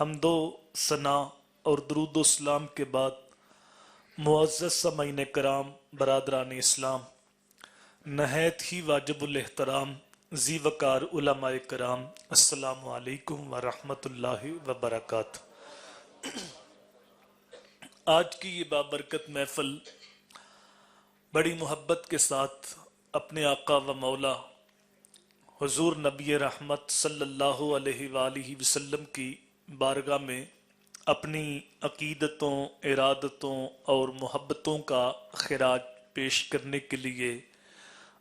حمد و ثنا اور درود و سلام کے بعد معزز سامعین کرام، برادران اسلام، نہایت ہی واجب الاحترام ذی وقار علماء کرام، السلام علیکم ورحمۃ اللہ وبرکاتہ۔ آج کی یہ بابرکت محفل بڑی محبت کے ساتھ اپنے آقا و مولا حضور نبی رحمت صلی اللہ علیہ وآلہ وسلم کی بارگاہ میں اپنی عقیدتوں، ارادتوں اور محبتوں کا خراج پیش کرنے کے لیے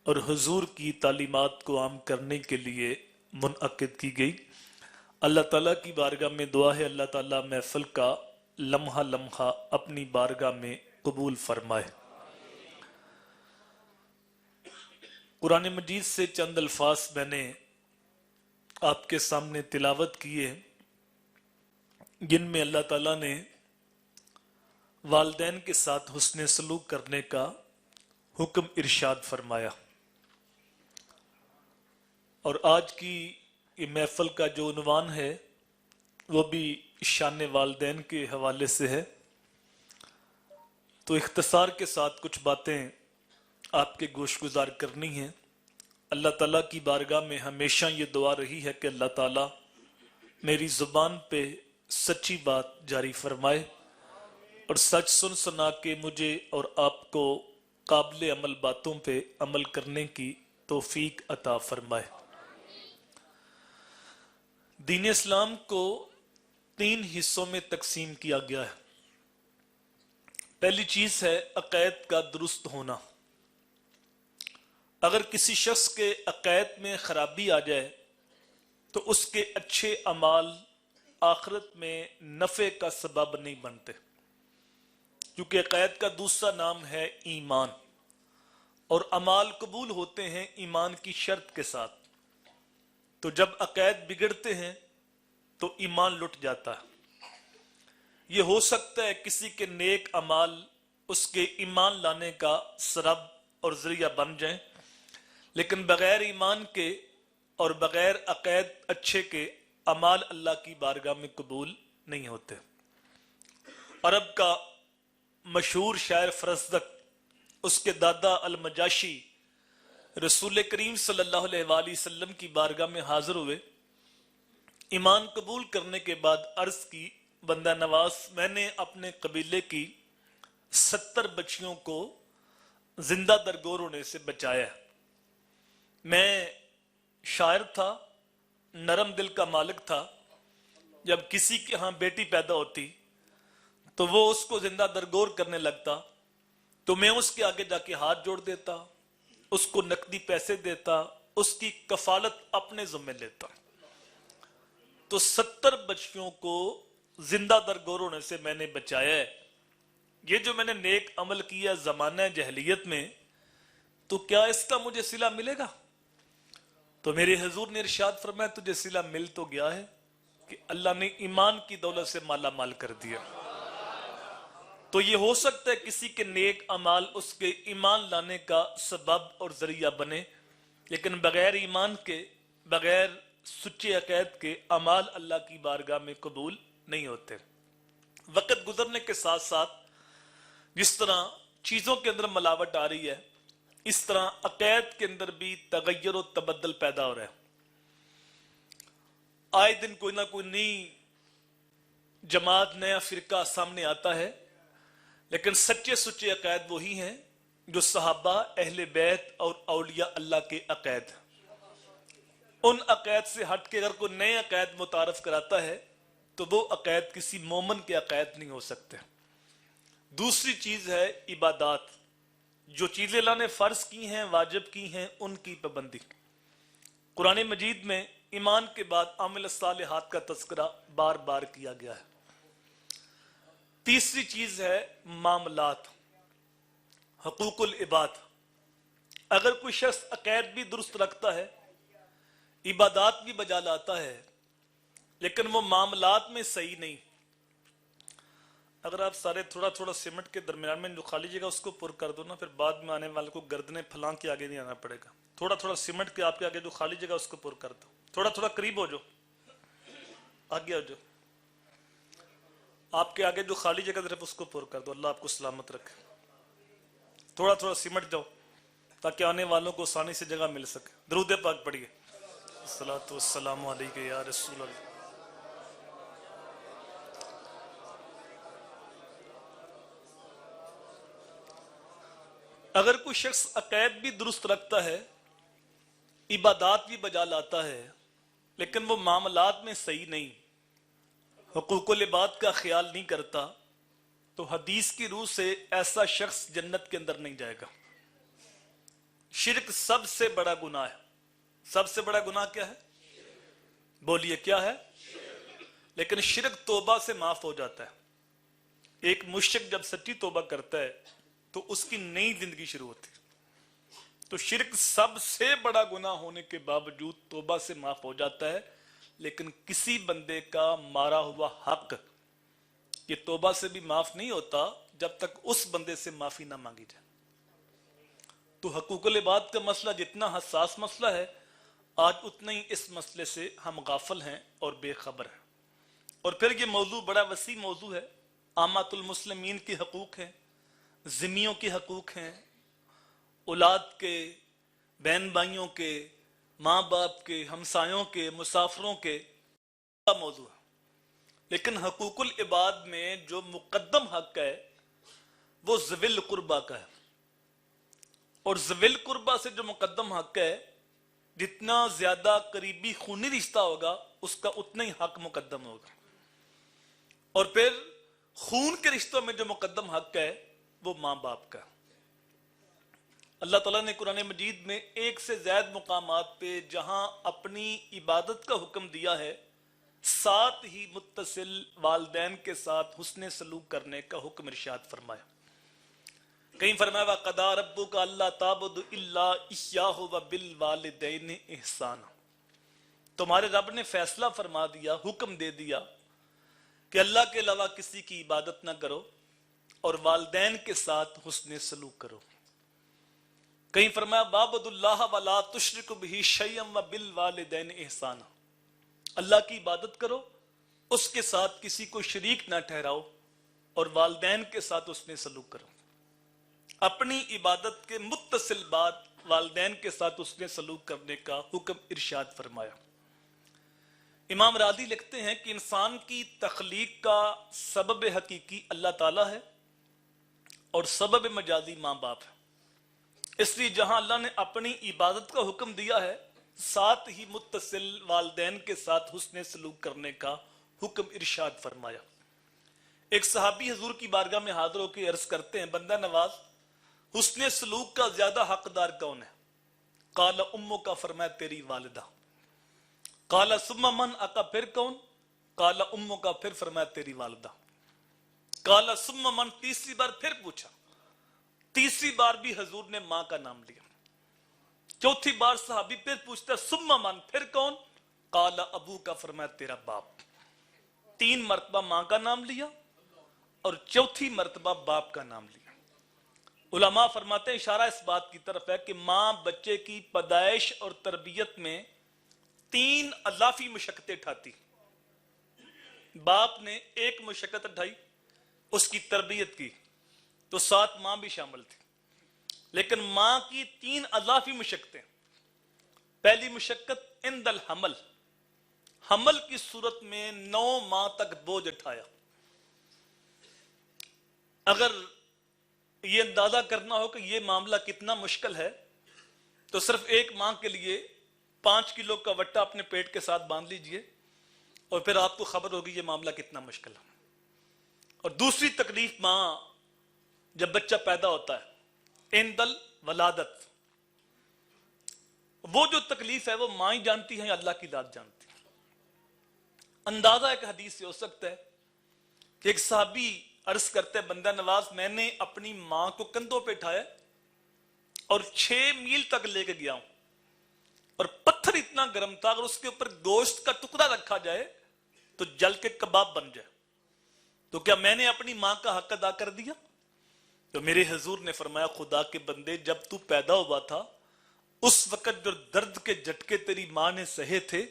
اور حضور کی تعلیمات کو عام کرنے کے لیے منعقد کی گئی۔ اللہ تعالیٰ کی بارگاہ میں دعا ہے اللہ تعالیٰ محفل کا لمحہ لمحہ اپنی بارگاہ میں قبول فرمائے۔ قرآن مجید سے چند الفاظ میں نے آپ کے سامنے تلاوت کیے جن میں اللہ تعالیٰ نے والدین کے ساتھ حسن سلوک کرنے کا حکم ارشاد فرمایا، اور آج کی یہ محفل کا جو عنوان ہے وہ بھی شان والدین کے حوالے سے ہے۔ تو اختصار کے ساتھ کچھ باتیں آپ کے گوش گزار کرنی ہیں۔ اللہ تعالیٰ کی بارگاہ میں ہمیشہ یہ دعا رہی ہے کہ اللہ تعالیٰ میری زبان پہ سچی بات جاری فرمائے اور سچ سن سنا کے مجھے اور آپ کو قابل عمل باتوں پہ عمل کرنے کی توفیق عطا فرمائے۔ دین اسلام کو 3 حصوں میں تقسیم کیا گیا ہے۔ پہلی چیز ہے عقائد کا درست ہونا۔ اگر کسی شخص کے عقائد میں خرابی آ جائے تو اس کے اچھے اعمال آخرت میں نفع کا سبب نہیں بنتے، کیونکہ عقائد کا دوسرا نام ہے ایمان، اور اعمال قبول ہوتے ہیں ایمان کی شرط کے ساتھ۔ تو جب عقائد بگڑتے ہیں تو ایمان لٹ جاتا ہے۔ یہ ہو سکتا ہے کسی کے نیک اعمال اس کے ایمان لانے کا سبب اور ذریعہ بن جائیں، لیکن بغیر ایمان کے اور بغیر عقائد اچھے کے اعمال اللہ کی بارگاہ میں قبول نہیں ہوتے۔ عرب کا مشہور شاعر فرزدق، اس کے دادا المجاشی رسول کریم صلی اللہ علیہ وآلہ وسلم کی بارگاہ میں حاضر ہوئے۔ ایمان قبول کرنے کے بعد عرض کی، بندہ نواز، میں نے اپنے قبیلے کی 70 بچیوں کو زندہ درگور ہونے سے بچایا ہے۔ میں شاعر تھا، نرم دل کا مالک تھا۔ جب کسی کے ہاں بیٹی پیدا ہوتی تو وہ اس کو زندہ درگور کرنے لگتا تو میں اس کے آگے جا کے ہاتھ جوڑ دیتا، اس کو نقدی پیسے دیتا، اس کی کفالت اپنے ذمہ لیتا۔ تو 70 بچیوں کو زندہ درگور ہونے سے میں نے بچایا ہے۔ یہ جو میں نے نیک عمل کیا زمانہ جہلیت میں، تو کیا اس کا مجھے صلہ ملے گا؟ تو میرے حضور نے ارشاد فرمایا، تجھے صلہ مل تو گیا ہے کہ اللہ نے ایمان کی دولت سے مالا مال کر دیا۔ تو یہ ہو سکتا ہے کسی کے نیک اعمال اس کے ایمان لانے کا سبب اور ذریعہ بنے، لیکن بغیر ایمان کے، بغیر سچے عقائد کے اعمال اللہ کی بارگاہ میں قبول نہیں ہوتے۔ وقت گزرنے کے ساتھ ساتھ جس طرح چیزوں کے اندر ملاوٹ آ رہی ہے، اس طرح عقائد کے اندر بھی تغیر و تبدل پیدا ہو رہا ہے۔ آئے دن کوئی نہ کوئی نئی جماعت، نیا فرقہ سامنے آتا ہے، لیکن سچے سچے عقائد وہی ہیں جو صحابہ، اہل بیت اور اولیاء اللہ کے عقائد۔ ان عقائد سے ہٹ کے اگر کوئی نئے عقائد متعارف کراتا ہے تو وہ عقائد کسی مومن کے عقائد نہیں ہو سکتے۔ دوسری چیز ہے عبادات۔ جو چیزیں اللہ نے فرض کی ہیں، واجب کی ہیں، ان کی پابندی۔ قرآن مجید میں ایمان کے بعد عامل الصالحات کا تذکرہ بار بار کیا گیا ہے۔ تیسری چیز ہے معاملات، حقوق العباد۔ اگر کوئی شخص عقائد بھی درست رکھتا ہے، عبادات بھی بجا لاتا ہے، لیکن وہ معاملات میں صحیح نہیں۔ اگر آپ سارے تھوڑا تھوڑا سیمنٹ کے درمیان میں جو خالی جگہ اس کو پر کر دو نا، پھر بعد میں آنے والے کو گردنیں پھلان کے آگے نہیں آنا پڑے گا۔ تھوڑا تھوڑا سیمنٹ کے آپ کے آگے جو خالی جگہ اس کو پر کر دو، تھوڑا تھوڑا قریب ہو جو، آگے ہو جو۔ آپ کے آگے جو خالی جگہ صرف اس کو پر کر دو. اللہ آپ کو سلامت رکھے. تھوڑا تھوڑا سمٹ جاؤ تاکہ آنے والوں کو آسانی سے جگہ مل سکے. درود پاک پڑھیے. الصلاۃ والسلام علیک یا رسول اللہ. اگر کوئی شخص عقائد بھی درست رکھتا ہے، عبادات بھی بجا لاتا ہے، لیکن وہ معاملات میں صحیح نہیں، حقوق العباد کا خیال نہیں کرتا، تو حدیث کی روح سے ایسا شخص جنت کے اندر نہیں جائے گا. شرک سب سے بڑا گناہ ہے. سب سے بڑا گناہ کیا ہے؟ بولیے کیا ہے؟ لیکن شرک توبہ سے معاف ہو جاتا ہے. ایک مشرک جب سچی توبہ کرتا ہے تو اس کی نئی زندگی شروع ہوتی ہے. تو شرک سب سے بڑا گناہ ہونے کے باوجود توبہ سے معاف ہو جاتا ہے، لیکن کسی بندے کا مارا ہوا حق یہ توبہ سے بھی معاف نہیں ہوتا جب تک اس بندے سے معافی نہ مانگی جائے. تو حقوق العباد کا مسئلہ جتنا حساس مسئلہ ہے، آج اتنا ہی اس مسئلے سے ہم غافل ہیں اور بے خبر ہیں. اور پھر یہ موضوع بڑا وسیع موضوع ہے. عامۃ المسلمین کے حقوق ہیں، ذمیوں کے حقوق ہیں، اولاد کے، بہن بھائیوں کے، ماں باپ کے، ہمسایوں کے، مسافروں کے موضوع ہے. لیکن حقوق العباد میں جو مقدم حق ہے وہ ذوی القربہ کا ہے. اور ذوی القربہ سے جو مقدم حق ہے، جتنا زیادہ قریبی خونی رشتہ ہوگا اس کا اتنا ہی حق مقدم ہوگا. اور پھر خون کے رشتوں میں جو مقدم حق ہے وہ ماں باپ کا. اللہ تعالیٰ نے قرآن مجید میں ایک سے زائد مقامات پہ جہاں اپنی عبادت کا حکم دیا ہے، ساتھ ہی متصل والدین کے ساتھ حسن سلوک کرنے کا حکم ارشاد فرمایا. کہیں فرمایا وَقَضَىٰ رَبُّكَ أَلَّا تَعْبُدُوا إِلَّا إِيَّاهُ وَبِالْوَالِدَيْنِ إِحْسَانًا. تمہارے رب نے فیصلہ فرما دیا، حکم دے دیا کہ اللہ کے علاوہ کسی کی عبادت نہ کرو اور والدین کے ساتھ حسن سلوک کرو. کہیں فرمایا وَاعْبُدُوا اللَّهَ وَلَا تُشْرِكُوا بِهِ شَيْئًا وَبِالْوَالِدَيْنِ إِحْسَانًا. اللہ کی عبادت کرو، اس کے ساتھ کسی کو شریک نہ ٹھہراؤ اور والدین کے ساتھ حسن سلوک کرو. اپنی عبادت کے متصل بعد والدین کے ساتھ حسن سلوک کرنے کا حکم ارشاد فرمایا. امام راضی لکھتے ہیں کہ انسان کی تخلیق کا سبب حقیقی اللہ تعالیٰ ہے اور سبب مجازی ماں باپ ہے. اس لیے جہاں اللہ نے اپنی عبادت کا حکم دیا ہے، ساتھ ہی متصل والدین کے ساتھ حسن سلوک کرنے کا حکم ارشاد فرمایا. ایک صحابی حضور کی بارگاہ میں حاضر ہو کے عرض کرتے ہیں بندہ نواز، حسن سلوک کا زیادہ حقدار کون ہے؟ قال امک کا، فرمایا تیری والدہ. قال ثم من، آقا پھر کون؟ قال امک کا، پھر فرمایا تیری والدہ. قال ثم من، تیسری بار پھر پوچھا. تیسری بار بھی حضور نے ماں کا نام لیا. چوتھی بار صحابی پھر پوچھتا ثم من، پھر کون؟ قال ابو کا، فرمایا تیرا باپ. 3 مرتبہ ماں کا نام لیا اور چوتھی مرتبہ باپ کا نام لیا. علماء فرماتے ہیں اشارہ اس بات کی طرف ہے کہ ماں بچے کی پیدائش اور تربیت میں 3 اضافی مشقتیں اٹھاتی. باپ نے 1 مشقت اٹھائی، اس کی تربیت کی، تو ساتھ ماں بھی شامل تھی. لیکن ماں کی 3 اضافی مشقتیں. پہلی مشقت عند الحمل، حمل کی صورت میں 9 ماہ تک بوجھ اٹھایا. اگر یہ اندازہ کرنا ہو کہ یہ معاملہ کتنا مشکل ہے تو صرف 1 ماہ کے لیے 5 کلو کا وٹا اپنے پیٹ کے ساتھ باندھ لیجئے اور پھر آپ کو خبر ہوگی یہ معاملہ کتنا مشکل ہے. اور دوسری تکلیف ماں جب بچہ پیدا ہوتا ہے عند الولادت، وہ جو تکلیف ہے وہ ماں ہی جانتی ہے، اللہ کی ذات جانتی ہے. اندازہ ایک حدیث سے ہو سکتا ہے کہ ایک صحابی عرض کرتے ہیں بندہ نواز، میں نے اپنی ماں کو کندھوں پہ اٹھایا اور 6 میل تک لے کے گیا ہوں، اور پتھر اتنا گرم تھا اگر اس کے اوپر گوشت کا ٹکڑا رکھا جائے تو جل کے کباب بن جائے. تو کیا میں نے اپنی ماں کا حق ادا کر دیا؟ تو میرے حضور نے فرمایا خدا کے بندے، جب تو پیدا ہوا تھا اس وقت جو درد کے جھٹکے تیری ماں نے سہے تھے،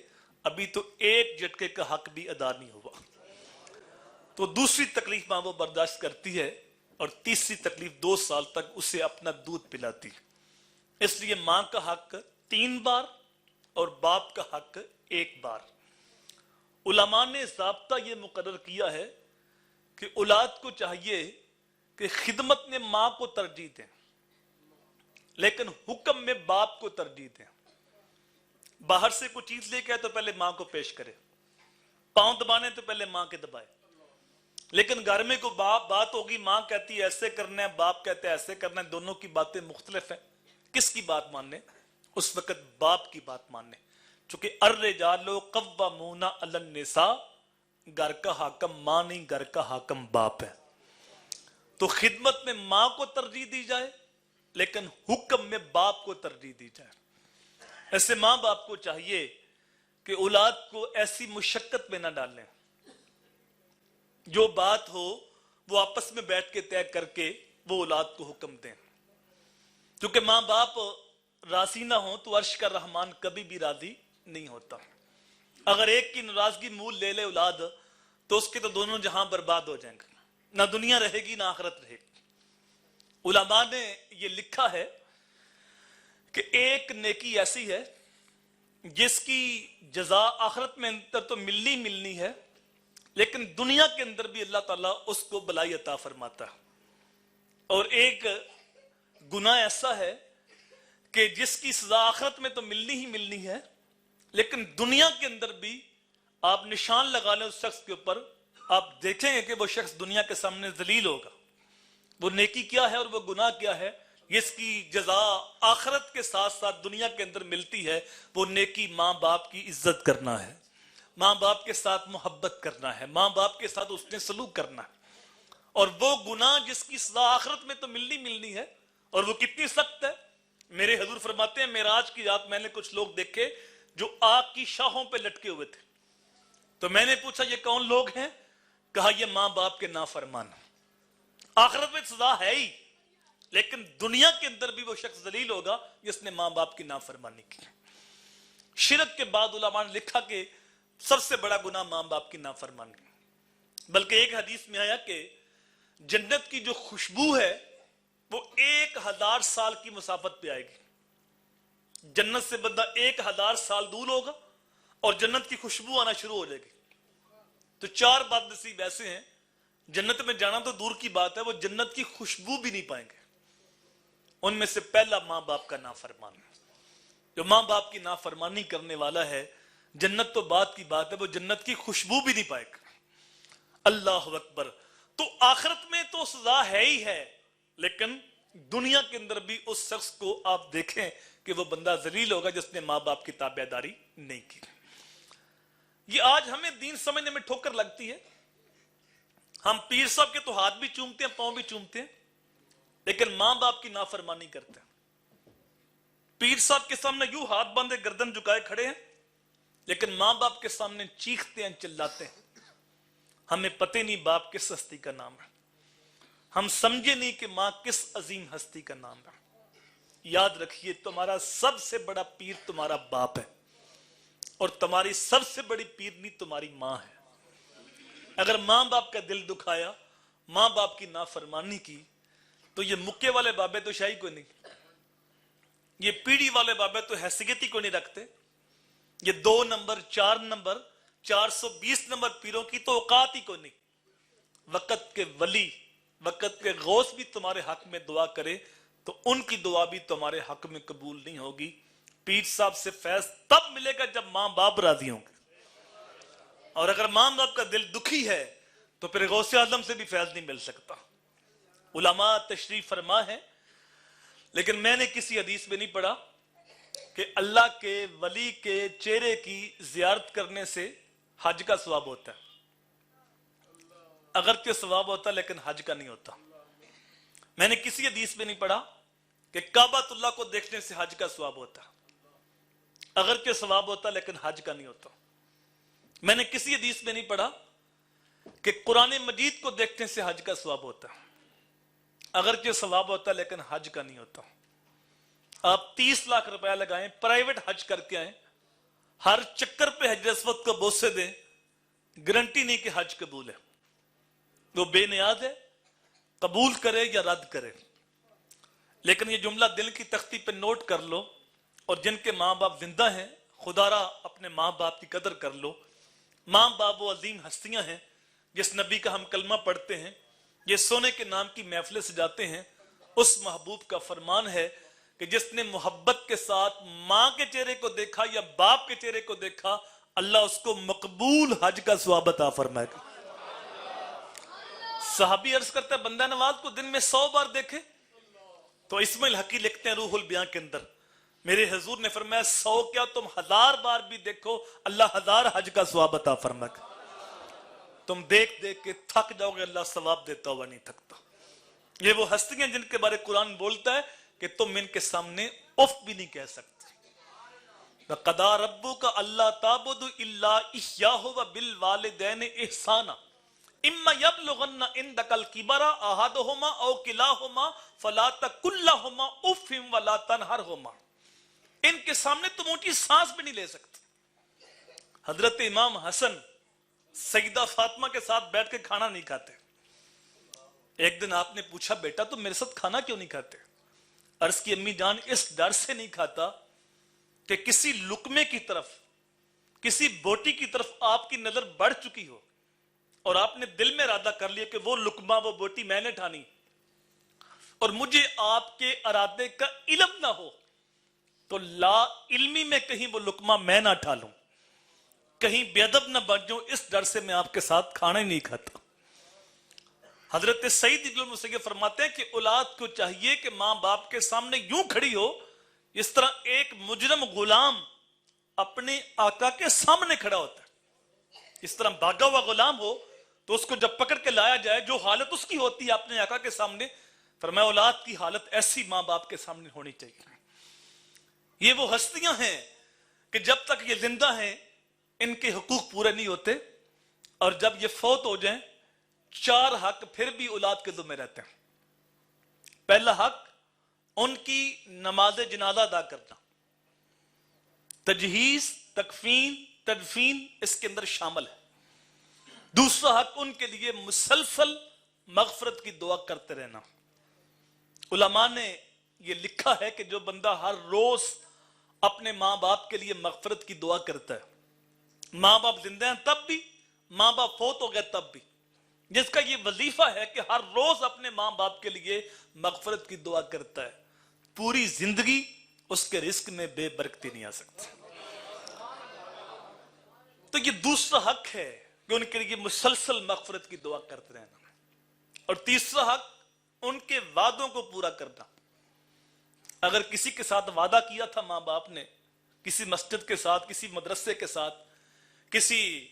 ابھی تو 1 جھٹکے کا حق بھی ادا نہیں ہوا. تو دوسری تکلیف ماں وہ برداشت کرتی ہے اور تیسری تکلیف 2 سال تک اسے اپنا دودھ پلاتی ہے۔ اس لیے ماں کا حق 3 بار اور باپ کا حق 1 بار۔ علماء نے ضابطہ یہ مقرر کیا ہے کہ اولاد کو چاہیے کہ خدمت میں ماں کو ترجیح دیں، لیکن حکم میں باپ کو ترجیح دیں۔ باہر سے کوئی چیز لے کے آئے تو پہلے ماں کو پیش کرے، پاؤں دبانے تو پہلے ماں کے دبائے۔ لیکن گھر میں کوئی بات ہوگی، ماں کہتی ہے ایسے کرنا ہے، باپ کہتے ہیں ایسے کرنا ہے، دونوں کی باتیں مختلف ہیں، کس کی بات ماننے؟ اس وقت باپ کی بات ماننے، چونکہ الرجال قوامون علی النساء، گھر کا حاکم ماں نہیں، گھر کا حاکم باپ ہے۔ تو خدمت میں ماں کو ترجیح دی جائے لیکن حکم میں باپ کو ترجیح دی جائے۔ ایسے ماں باپ کو چاہیے کہ اولاد کو ایسی مشقت میں نہ ڈالیں، جو بات ہو وہ آپس میں بیٹھ کے طے کر کے وہ اولاد کو حکم دیں، کیونکہ ماں باپ راضی نہ ہوں تو عرش کا رحمان کبھی بھی راضی نہیں ہوتا۔ اگر ایک کی ناراضگی مول لے لے اولاد تو اس کے تو دونوں جہاں برباد ہو جائیں گے، نہ دنیا رہے گی نہ آخرت رہے گی۔ علماء نے یہ لکھا ہے کہ ایک نیکی ایسی ہے جس کی جزا آخرت میں اندر تو ملنی ہے، لیکن دنیا کے اندر بھی اللہ تعالیٰ اس کو بلائی عطا فرماتا ہے۔ اور ایک گناہ ایسا ہے کہ جس کی سزا آخرت میں تو ملنی ہے، لیکن دنیا کے اندر بھی آپ نشان لگا لیں اس شخص کے اوپر، آپ دیکھیں گے کہ وہ شخص دنیا کے سامنے ذلیل ہوگا۔ وہ نیکی کیا ہے اور وہ گناہ کیا ہے، جس کی جزا آخرت کے ساتھ ساتھ دنیا کے اندر ملتی ہے، وہ نیکی ماں باپ کی عزت کرنا ہے، ماں باپ کے ساتھ محبت کرنا ہے، ماں باپ کے ساتھ اس نے سلوک کرنا ہے۔ اور وہ گناہ جس کی سزا آخرت میں تو ملنی ہے، اور وہ کتنی سخت ہے۔ میرے حضور فرماتے ہیں معراج کی رات میں نے کچھ لوگ دیکھے جو آگ کی شاہوں پہ لٹکے ہوئے تھے، تو میں نے پوچھا یہ کون لوگ ہیں؟ کہا یہ ماں باپ کے نافرمان۔ آخرت میں سزا ہے ہی، لیکن دنیا کے اندر بھی وہ شخص ذلیل ہوگا جس نے ماں باپ کی نافرمانی کی۔ شرک کے بعد علماء نے لکھا کہ سب سے بڑا گناہ ماں باپ کی نافرمانی، بلکہ ایک حدیث میں آیا کہ جنت کی جو خوشبو ہے وہ 1000 سال کی مسافت پہ آئے گی۔ جنت سے بندہ 1000 سال دور ہوگا اور جنت کی خوشبو آنا شروع ہو جائے گی۔ تو 4 بد نصیب ایسے ہیں، جنت میں جانا تو دور کی بات ہے، وہ جنت کی خوشبو بھی نہیں پائیں گے۔ ان میں سے پہلا ماں باپ کا نافرمان، جو ماں باپ کی نافرمانی کرنے والا ہے، جنت تو بات کی بات ہے، وہ جنت کی خوشبو بھی نہیں پائے گا۔ اللہ اکبر۔ تو آخرت میں تو سزا ہے ہی ہے، لیکن دنیا کے اندر بھی اس شخص کو آپ دیکھیں کہ وہ بندہ ذلیل ہوگا جس نے ماں باپ کی تابعداری نہیں کی۔ یہ آج ہمیں دین سمجھنے میں ٹھوکر لگتی ہے۔ ہم پیر صاحب کے تو ہاتھ بھی چومتے ہیں، پاؤں بھی چومتے ہیں، لیکن ماں باپ کی نافرمانی کرتے ہیں۔ پیر صاحب کے سامنے یوں ہاتھ باندھے گردن جھکائے کھڑے ہیں، لیکن ماں باپ کے سامنے چیختے ہیں، چلاتے ہیں۔ ہمیں پتہ نہیں باپ کس ہستی کا نام ہے، ہم سمجھے نہیں کہ ماں کس عظیم ہستی کا نام ہے۔ یاد رکھیے تمہارا سب سے بڑا پیر تمہارا باپ ہے، اور تمہاری سب سے بڑی پیرنی تمہاری ماں ہے۔ اگر ماں باپ کا دل دکھایا، ماں باپ کی نافرمانی کی، تو یہ مکے والے بابے تو شاہی کوئی نہیں، یہ پیڑھی والے بابے تو حیثیت ہی کوئی نہیں رکھتے، یہ 2 نمبر 4 نمبر 420 نمبر پیروں کی تو اوقات ہی کوئی نہیں۔ وقت کے ولی، وقت کے غوث بھی تمہارے حق میں دعا کرے تو ان کی دعا بھی تمہارے حق میں قبول نہیں ہوگی۔ پیر صاحب سے فیض تب ملے گا جب ماں باپ راضی ہوں گے، اور اگر ماں باپ کا دل دکھی ہے تو پھر غوث اعظم سے بھی فیض نہیں مل سکتا۔ علماء تشریف فرما ہے، لیکن میں نے کسی حدیث میں نہیں پڑھا کہ اللہ کے ولی کے چہرے کی زیارت کرنے سے حج کا ثواب ہوتا ہے۔ اگرچہ ثواب ہوتا لیکن حج کا نہیں ہوتا۔ میں نے کسی حدیث میں نہیں پڑھا کہ کعبۃ اللہ کو دیکھنے سے حج کا ثواب ہوتا، اگرچہ ثواب ہوتا لیکن حج کا نہیں ہوتا۔ میں نے کسی حدیث میں نہیں پڑھا کہ قرآن مجید کو دیکھنے سے حج کا ثواب ہوتا، اگرچہ ثواب ہوتا لیکن حج کا نہیں ہوتا۔ آپ 30 لاکھ روپیہ لگائیں، پرائیویٹ حج کر کے آئیں، ہر چکر پہ حجر اسود کو بوسے دیں، گارنٹی نہیں کہ حج قبول ہے۔ وہ بے نیاز ہے، قبول کرے یا رد کرے. لیکن یہ جملہ دل کی تختی پہ نوٹ کر لو، اور جن کے ماں باپ زندہ ہیں خدا را اپنے ماں باپ کی قدر کر لو. ماں باپ وہ عظیم ہستیاں ہیں جس نبی کا ہم کلمہ پڑھتے ہیں، یہ سونے کے نام کی محفلیں سجاتے ہیں. اس محبوب کا فرمان ہے کہ جس نے محبت کے ساتھ ماں کے چہرے کو دیکھا یا باپ کے چہرے کو دیکھا، اللہ اس کو مقبول حج کا ثواب عطا فرمائے گا. صحابی عرض کرتا ہے بندہ نواز کو دن میں 100 بار دیکھے، تو اسماعیل حقی لکھتے ہیں روح البیاں کے اندر، میرے حضور نے فرمایا 100 کیا تم 1000 بار بھی دیکھو، اللہ 1000 حج کا ثواب عطا فرمائے گا. تم دیکھ دیکھ کے تھک جاؤ گے، اللہ ثواب دیتا ہوا نہیں تھکتا. یہ وہ ہستیاں جن کے بارے قرآن بولتا ہے کہ تم ان کے سامنے اف بھی نہیں کہہ سکتے. وَقَضَىٰ رَبُّكَ أَلَّا تَعْبُدُوا إِلَّا إِيَّاهُ وَبِالْوَالِدَيْنِ إِحْسَانًا إِمَّا يَبْلُغَنَّ عِندَكَ الْكِبَرَ أَحَدُهُمَا أَوْ كِلَاهُمَا فَلَا تَقُل لَّهُمَا أُفٍّ وَلَا تَنْهَرْهُمَا. ان کے سامنے تم اونچی سانس بھی نہیں لے سکتے. حضرت امام حسن سیدہ فاطمہ کے ساتھ بیٹھ کے کھانا نہیں کھاتے. ایک دن آپ نے پوچھا بیٹا تم میرے ساتھ کھانا کیوں نہیں کھاتے؟ عرض کی امی جان اس ڈر سے نہیں کھاتا کہ کسی لقمے کی طرف، کسی بوٹی کی طرف آپ کی نظر بڑھ چکی ہو اور آپ نے دل میں ارادہ کر لیا کہ وہ لقمہ وہ بوٹی میں نے ٹھانی، اور مجھے آپ کے ارادے کا علم نہ ہو تو لا علمی میں کہیں وہ لقمہ میں نہ ٹھالوں، کہیں بے ادب نہ بن جاؤں، اس ڈر سے میں آپ کے ساتھ کھانا ہی نہیں کھاتا. حضرت سعید ابن المسیب فرماتے ہیں کہ اولاد کو چاہیے کہ ماں باپ کے سامنے یوں کھڑی ہو اس طرح ایک مجرم غلام اپنے آقا کے سامنے کھڑا ہوتا ہے. اس طرح بھاگا ہوا غلام ہو تو اس کو جب پکڑ کے لایا جائے جو حالت اس کی ہوتی ہے اپنے آقا کے سامنے، فرمایا اولاد کی حالت ایسی ماں باپ کے سامنے ہونی چاہیے. یہ وہ ہستیاں ہیں کہ جب تک یہ زندہ ہیں ان کے حقوق پورے نہیں ہوتے، اور جب یہ فوت ہو جائیں 4 حق پھر بھی اولاد کے ذمہ رہتے ہیں. پہلا حق ان کی نماز جنازہ ادا کرنا، تجہیز، تکفین، تدفین اس کے اندر شامل ہے. دوسرا حق ان کے لیے مسلسل مغفرت کی دعا کرتے رہنا. علماء نے یہ لکھا ہے کہ جو بندہ ہر روز اپنے ماں باپ کے لیے مغفرت کی دعا کرتا ہے، ماں باپ زندہ ہیں تب بھی، ماں باپ فوت ہو گئے تب بھی، جس کا یہ وظیفہ ہے کہ ہر روز اپنے ماں باپ کے لیے مغفرت کی دعا کرتا ہے، پوری زندگی اس کے رزق میں بے برکتی نہیں آ سکتی. تو یہ دوسرا حق ہے کہ ان کے لیے مسلسل مغفرت کی دعا کرتے رہنا. اور تیسرا حق ان کے وعدوں کو پورا کرنا. اگر کسی کے ساتھ وعدہ کیا تھا ماں باپ نے، کسی مسجد کے ساتھ، کسی مدرسے کے ساتھ، کسی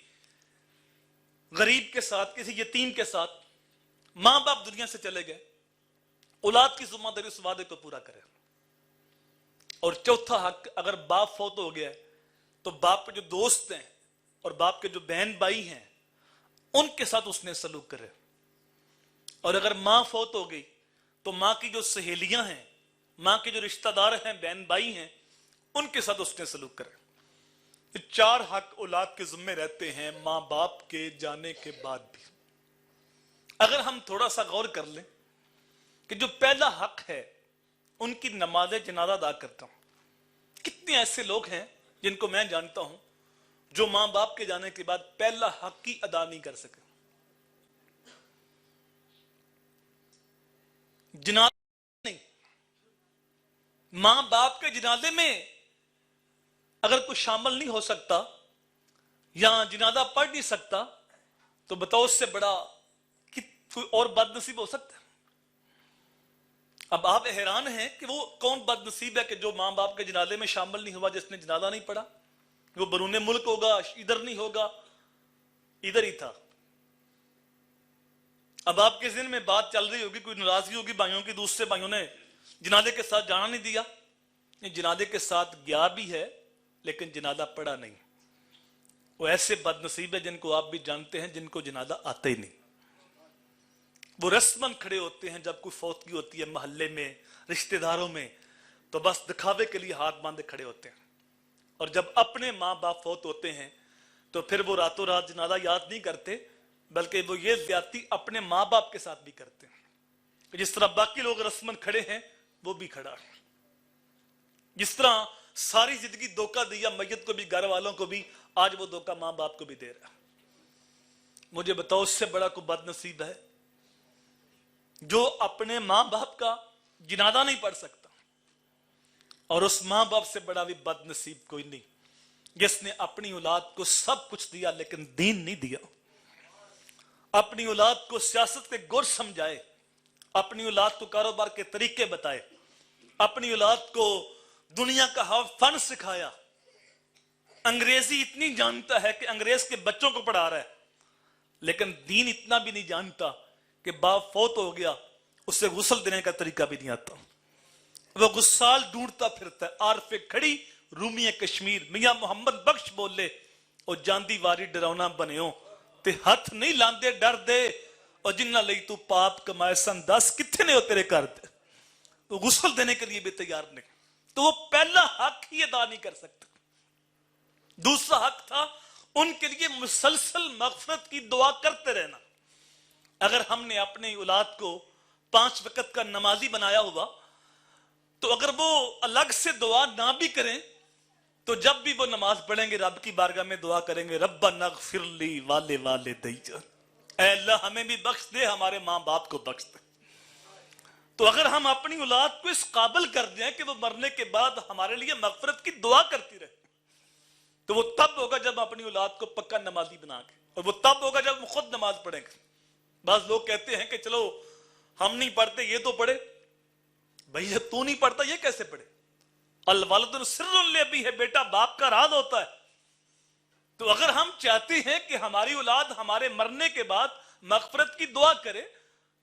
غریب کے ساتھ، کسی یتیم کے ساتھ، ماں باپ دنیا سے چلے گئے، اولاد کی ذمہ داری اس وعدے کو پورا کرے. اور چوتھا حق، اگر باپ فوت ہو گیا تو باپ کے جو دوست ہیں اور باپ کے جو بہن بھائی ہیں ان کے ساتھ اس نے سلوک کرے. اور اگر ماں فوت ہو گئی تو ماں کی جو سہیلیاں ہیں، ماں کے جو رشتہ دار ہیں، بہن بھائی ہیں، ان کے ساتھ اس نے سلوک کرے. 4 حق اولاد کے ذمہ رہتے ہیں ماں باپ کے جانے کے بعد بھی. اگر ہم تھوڑا سا غور کر لیں کہ جو پہلا حق ہے ان کی نماز جنازہ ادا کرتا ہوں، کتنے ایسے لوگ ہیں جن کو میں جانتا ہوں جو ماں باپ کے جانے کے بعد پہلا حق ہی ادا نہیں کر سکے. جنازہ نہیں، ماں باپ کے جنازے میں اگر کوئی شامل نہیں ہو سکتا یا جنازہ پڑھ نہیں سکتا تو بتاؤ اس سے بڑا کوئی اور بد نصیب ہو سکتا ہے؟ اب آپ حیران ہیں کہ وہ کون بد نصیب ہے کہ جو ماں باپ کے جنازے میں شامل نہیں ہوا، جس نے جنازہ نہیں پڑھا. وہ برون ملک ہوگا، ادھر نہیں ہوگا، ادھر ہی تھا. اب آپ کے ذہن میں بات چل رہی ہوگی، کوئی ناراضگی ہوگی بھائیوں کی، دوسرے بھائیوں نے جنازے کے ساتھ جانا نہیں دیا. جنازے کے ساتھ گیا بھی ہے لیکن جنازہ پڑھا نہیں. وہ ایسے بد نصیب ہے جن کو آپ بھی جانتے ہیں، جن کو جنازہ آتا ہی نہیں. وہ رسماً کھڑے ہوتے ہیں جب کوئی فوتگی ہوتی ہے محلے میں، رشتہ داروں میں، تو بس دکھاوے کے لیے ہاتھ باندھے کھڑے ہوتے ہیں. اور جب اپنے ماں باپ فوت ہوتے ہیں تو پھر وہ راتوں رات جنازہ یاد نہیں کرتے، بلکہ وہ یہ زیادتی اپنے ماں باپ کے ساتھ بھی کرتے ہیں. جس طرح باقی لوگ رسمن کھڑے ہیں وہ بھی کھڑا ہے. جس طرح ساری زندگی دھوکہ دیا میت کو بھی گھر والوں کو بھی, آج وہ دھوکہ ماں باپ کو بھی دے رہا ہے. مجھے بتاؤ اس سے بڑا کوئی بد نصیب ہے جو اپنے ماں باپ کا جنازہ نہیں پڑھ سکتا؟ اور اس ماں باپ سے بڑا بھی بد نصیب کوئی نہیں جس نے اپنی اولاد کو سب کچھ دیا لیکن دین نہیں دیا. اپنی اولاد کو سیاست کے گر سمجھائے, اپنی اولاد کو کاروبار کے طریقے بتائے, اپنی اولاد کو دنیا کا فن سکھایا. انگریزی اتنی جانتا ہے کہ انگریز کے بچوں کو پڑھا رہا ہے, لیکن دین اتنا بھی نہیں جانتا کہ باپ فوت ہو گیا اسے غسل دینے کا طریقہ بھی نہیں آتا. وہ غسال ڈھونڈتا پھرتا ہے. عارف کھڑی رومی کشمیر میاں محمد بخش بولے او جاندی واری ڈرونا بنیو تے ہاتھ نہیں لاندے ڈر دے اور جنہ لئی تو پاپ کمائے سن 10 کتنے نے ہو تیرے کر دے. تو غسل دینے کے لیے بھی تیار نہیں. تو وہ پہلا حق ہی ادا نہیں کر سکتا. دوسرا حق تھا ان کے لیے مسلسل مغفرت کی دعا کرتے رہنا. اگر ہم نے اپنی اولاد کو 5 وقت کا نمازی بنایا ہوا تو اگر وہ الگ سے دعا نہ بھی کریں تو جب بھی وہ نماز پڑھیں گے رب کی بارگاہ میں دعا کریں گے ربنا اغفر لی والدی, اے اللہ ہمیں بھی بخش دے ہمارے ماں باپ کو بخش دے. تو اگر ہم اپنی اولاد کو اس قابل کر دیں کہ وہ مرنے کے بعد ہمارے لیے مغفرت کی دعا کرتی رہے تو وہ تب ہوگا جب اپنی اولاد کو پکا نمازی بنا کے, اور وہ تب ہوگا جب وہ خود نماز پڑھیں گے. بعض لوگ کہتے ہیں کہ چلو ہم نہیں پڑھتے یہ تو پڑھے. بھئی جب تو نہیں پڑھتا یہ کیسے پڑھے؟ الوالد سر لابیہ ہے, بیٹا باپ کا راز ہوتا ہے. تو اگر ہم چاہتے ہیں کہ ہماری اولاد ہمارے مرنے کے بعد مغفرت کی دعا کرے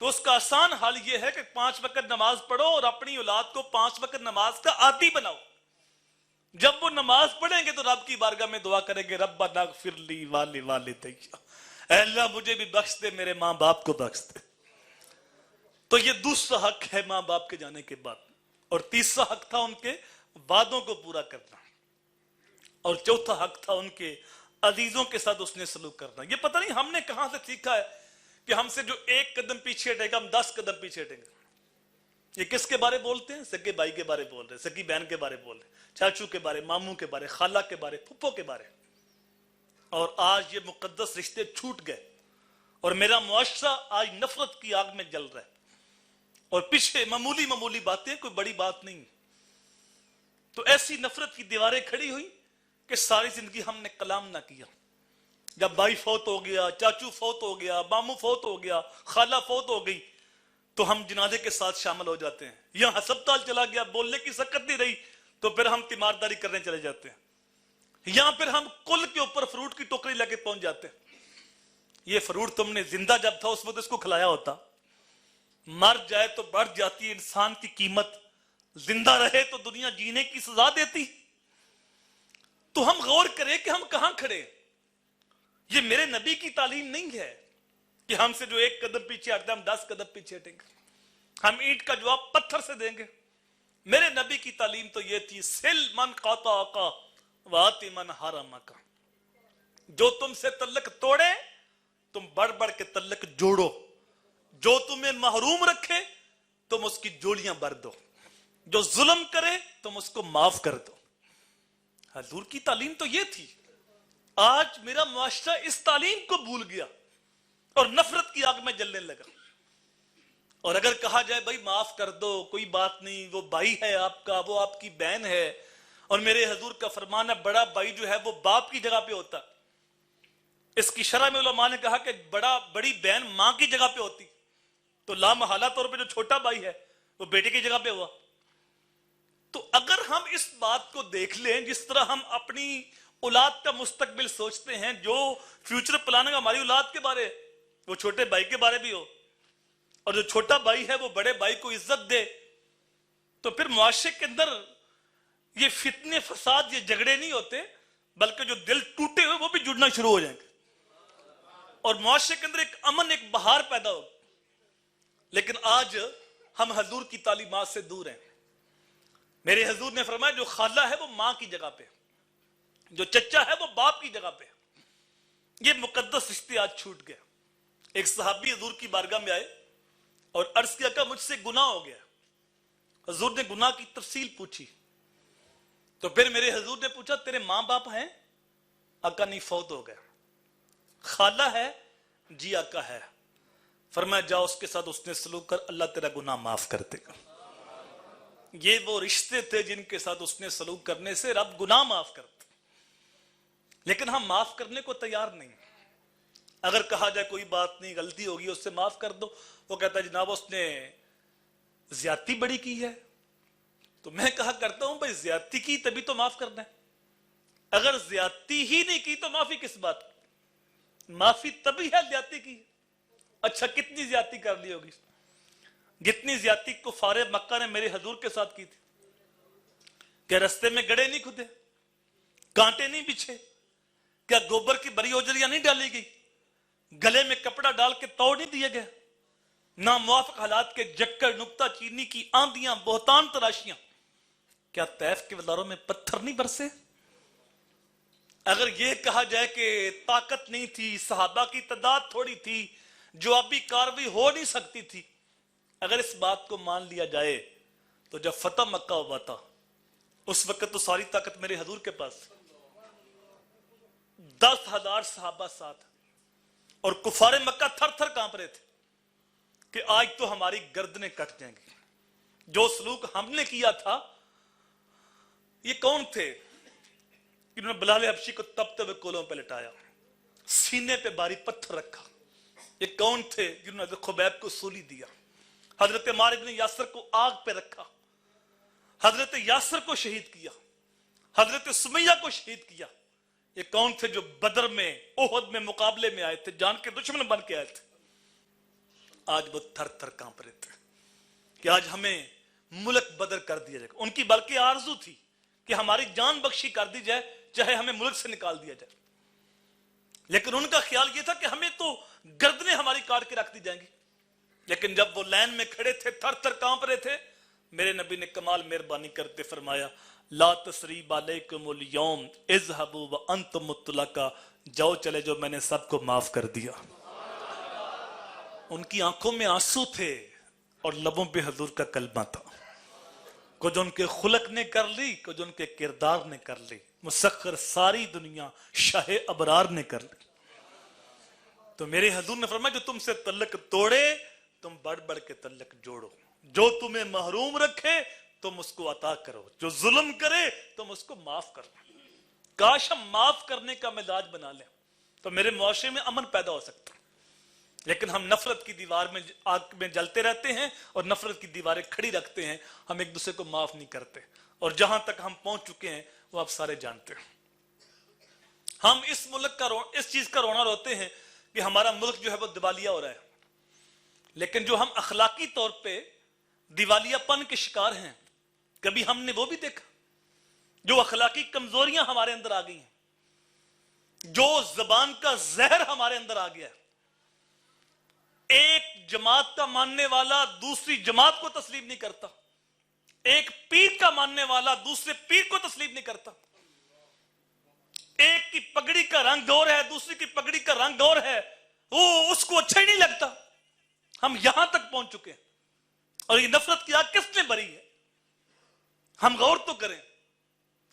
تو اس کا آسان حل یہ ہے کہ 5 وقت نماز پڑھو اور اپنی اولاد کو 5 وقت نماز کا عادی بناؤ. جب وہ نماز پڑھیں گے تو رب کی بارگاہ میں دعا کریں گے ربنا اغفر لی والدی, اے اللہ مجھے بھی بخش دے میرے ماں باپ کو بخش دے. تو یہ دوسرا حق ہے ماں باپ کے جانے کے بعد. اور تیسرا حق تھا ان کے وعدوں کو پورا کرنا. اور چوتھا حق تھا ان کے عزیزوں کے ساتھ اس نے سلوک کرنا. یہ پتہ نہیں ہم نے کہاں سے سیکھا ہے کہ ہم سے جو 1 قدم پیچھے ہٹے گا ہم 10 قدم پیچھے ہٹیں گے. یہ کس کے بارے بولتے ہیں؟ سگے بھائی کے بارے بول رہے, سگی بہن کے بارے بول رہے, چاچو کے بارے, ماموں کے بارے, خالہ کے بارے, پھپھو کے بارے. اور آج یہ مقدس رشتے چھوٹ گئے اور میرا معاشرہ آج نفرت کی آگ میں جل رہا ہے. اور پیچھے معمولی باتیں, کوئی بڑی بات نہیں. تو ایسی نفرت کی دیواریں کھڑی ہوئی کہ ساری زندگی ہم نے کلام نہ کیا. جب بھائی فوت ہو گیا, چاچو فوت ہو گیا, ماموں فوت ہو گیا, خالہ فوت ہو گئی تو ہم جنازے کے ساتھ شامل ہو جاتے ہیں. یہاں ہسپتال چلا گیا, بولنے کی سکت نہیں رہی تو پھر ہم تیمارداری کرنے چلے جاتے ہیں. یہاں پھر ہم کل کے اوپر فروٹ کی ٹوکری لے کے پہنچ جاتے ہیں. یہ فروٹ تم نے زندہ جب تھا اس وقت اس کو کھلایا ہوتا. مر جائے تو بڑھ جاتی انسان کی قیمت, زندہ رہے تو دنیا جینے کی سزا دیتی. تو ہم غور کریں کہ ہم کہاں کھڑے. یہ میرے نبی کی تعلیم نہیں ہے کہ ہم سے جو 1 قدم پیچھے ہٹتا ہم 10 قدم پیچھے ہٹیں گے, ہم اینٹ کا جواب پتھر سے دیں گے. میرے نبی کی تعلیم تو یہ تھی سل من قاطعک واتی من حرمک, جو تم سے تعلق توڑے تم بڑھ بڑھ کے تعلق جوڑو, جو تمہیں محروم رکھے تم اس کی جوڑیاں بھر دو, جو ظلم کرے تم اس کو معاف کر دو. حضور کی تعلیم تو یہ تھی. آج میرا معاشرہ اس تعلیم کو بھول گیا اور نفرت کی آگ میں جلنے لگا. اور اگر کہا جائے بھائی معاف کر دو کوئی بات نہیں, وہ بھائی ہے آپ کا, وہ آپ کی بہن ہے, اور میرے حضور کا فرمان ہے بڑا بھائی جو ہے وہ باپ کی جگہ پہ ہوتا. اس کی شرح میں علماء نے کہا کہ بڑی بہن ماں کی جگہ پہ ہوتی, تو لامحالہ طور پہ جو چھوٹا بھائی ہے وہ بیٹے کی جگہ پہ ہوا. تو اگر ہم اس بات کو دیکھ لیں جس طرح ہم اپنی اولاد کا مستقبل سوچتے ہیں, جو فیوچر پلاننگ ہماری اولاد کے بارے وہ چھوٹے بھائی کے بارے بھی ہو, اور جو چھوٹا بھائی ہے وہ بڑے بھائی کو عزت دے, تو پھر معاشرے کے اندر یہ فتنے فساد یہ جھگڑے نہیں ہوتے بلکہ جو دل ٹوٹے ہوئے وہ بھی جڑنا شروع ہو جائیں گے اور معاشرے کے اندر ایک امن, ایک بہار پیدا ہو. لیکن آج ہم حضور کی تعلیمات سے دور ہیں. میرے حضور نے فرمایا جو خالہ ہے وہ ماں کی جگہ پہ, جو چچا ہے وہ باپ کی جگہ پہ. یہ مقدس رشتے آج چھوٹ گئے. ایک صحابی حضور کی بارگاہ میں آئے اور عرض کیا کہ مجھ سے گناہ ہو گیا. حضور نے گناہ کی تفصیل پوچھی تو پھر میرے حضور نے پوچھا تیرے ماں باپ ہیں؟ آقا نہیں، فوت ہو گیا. خالہ ہے؟ جی آقا ہے. فرمایا جاؤ اس کے ساتھ اس نے سلوک کر، اللہ تیرا گناہ معاف کر دے گا. یہ وہ رشتے تھے جن کے ساتھ اس نے سلوک کرنے سے رب گناہ معاف کرتا. لیکن ہم معاف کرنے کو تیار نہیں. اگر کہا جائے کوئی بات نہیں، غلطی ہوگی اس سے معاف کر دو، وہ کہتا ہے جناب اس نے زیادتی بڑی کی ہے. تو میں کہا کرتا ہوں بھائی زیادتی کی تبھی تو معاف کرنا ہے. اگر زیادتی ہی نہیں کی تو معافی کس بات کی؟ معافی تبھی ہے زیادتی کی. اچھا کتنی زیادتی کر لی ہوگی؟ جتنی زیادتی کفار مکہ نے میرے حضور کے ساتھ کی تھی. کیا رستے میں گڑھے نہیں کھدے؟ کانٹے نہیں بچھے؟ کیا گوبر کی بری اوجریاں نہیں ڈالی گئی؟ گلے میں کپڑا ڈال کے توڑ نہیں دیے گئے؟ ناموافق حالات کے جکڑ، نکتہ چینی کی آندیاں، بہتان تراشیاں. کیا طیف کے وزاروں میں پتھر نہیں برسے؟ اگر یہ کہا جائے کہ طاقت نہیں تھی، صحابہ کی تعداد تھوڑی تھی، جوابی کاروائی ہو نہیں سکتی تھی، اگر اس بات کو مان لیا جائے تو جب فتح مکہ ہوا تھا اس وقت تو ساری طاقت میرے حضور کے پاس، 10,000 صحابہ ساتھ، اور کفار مکہ تھر تھر کانپ رہے تھے کہ آج تو ہماری گردنیں کٹ جائیں گی. جو سلوک ہم نے کیا تھا، یہ کون تھے انہوں نے بلال حبشی کو تپتے ہوئے کولوں پہ لٹایا، سینے پہ بھاری پتھر رکھا؟ یہ کون تھے جنہوں نے خبیب کو سولی دیا، حضرت عمار ابن یاسر کو آگ پہ رکھا، حضرت یاسر کو شہید کیا، حضرت سمیہ کو شہید کیا؟ یہ کون تھے جو بدر میں، احد میں مقابلے میں آئے تھے، جان کے دشمن بن کے آئے تھے؟ آج وہ تھر تھر کانپ رہے تھے کہ آج ہمیں ملک بدر کر دیا جائے گا. ان کی بلکہ آرزو تھی کہ ہماری جان بخشی کر دی جائے، چاہے ہمیں ملک سے نکال دیا جائے. لیکن ان کا خیال یہ تھا کہ ہمیں تو گردنیں ہماری کاٹ کے رکھ دی جائیں گی. لیکن جب وہ لائن میں کھڑے تھے، تھر تھر کانپ رہے تھے، میرے نبی نے کمال مہربانی کرتے فرمایا لا تثریب علیکم الیوم اذهبوا وانتم مطلقا، جاؤ چلے جو میں نے سب کو معاف کر دیا. ان کی آنکھوں میں آنسو تھے اور لبوں پہ حضور کا کلمہ تھا. کچھ ان کے خلق نے کر لی، کچھ ان کے کردار نے کر لی، مسخر ساری دنیا شاہ ابرار نے کر لی. تو میرے حضور نے فرمایا جو تم سے تعلق توڑے تم بڑھ بڑھ کے تعلق جوڑو، جو تمہیں محروم رکھے تم اس کو عطا کرو، جو ظلم کرے تم اس کو معاف کرو. کاش ہم معاف کرنے کا مزاج بنا لیں تو میرے معاشرے میں امن پیدا ہو سکتا. لیکن ہم نفرت کی دیوار میں آگ میں جلتے رہتے ہیں اور نفرت کی دیواریں کھڑی رکھتے ہیں، ہم ایک دوسرے کو معاف نہیں کرتے. اور جہاں تک ہم پہنچ چکے ہیں وہ آپ سارے جانتے ہیں. ہم اس ملک کا اس چیز کا رونا روتے ہیں کہ ہمارا ملک جو ہے وہ دیوالیہ ہو رہا ہے. لیکن جو ہم اخلاقی طور پہ دیوالیہ پن کے شکار ہیں، کبھی ہم نے وہ بھی دیکھا؟ جو اخلاقی کمزوریاں ہمارے اندر آ گئی ہیں، جو زبان کا زہر ہمارے اندر آ گیا ہے. ایک جماعت کا ماننے والا دوسری جماعت کو تسلیم نہیں کرتا، ایک پیر کا ماننے والا دوسرے پیر کو تسلیم نہیں کرتا، ایک کی پگڑی کا رنگ اور ہے دوسری کی پگڑی کا رنگ اور ہے، وہ اس کو اچھا ہی نہیں لگتا. ہم یہاں تک پہنچ چکے ہیں. اور یہ نفرت کی آگ کس نے بری ہے؟ ہم غور تو کریں.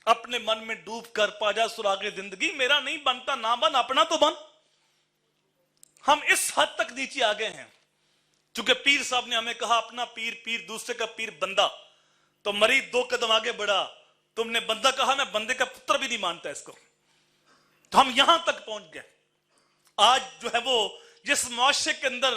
اپنے من میں ڈوب کر پاجا سراغ زندگی، میرا نہیں بنتا نہ بن، اپنا تو بن. ہم اس حد تک نیچے آ گئے ہیں. چونکہ پیر صاحب نے ہمیں کہا اپنا پیر پیر، دوسرے کا پیر بندہ، تو مرید 2 قدم آگے بڑھا. تم نے بندہ کہا، میں بندے کا پتر بھی نہیں مانتا اس کو. تو ہم یہاں تک پہنچ گئے. آج جو ہے وہ جس معاشرے کے اندر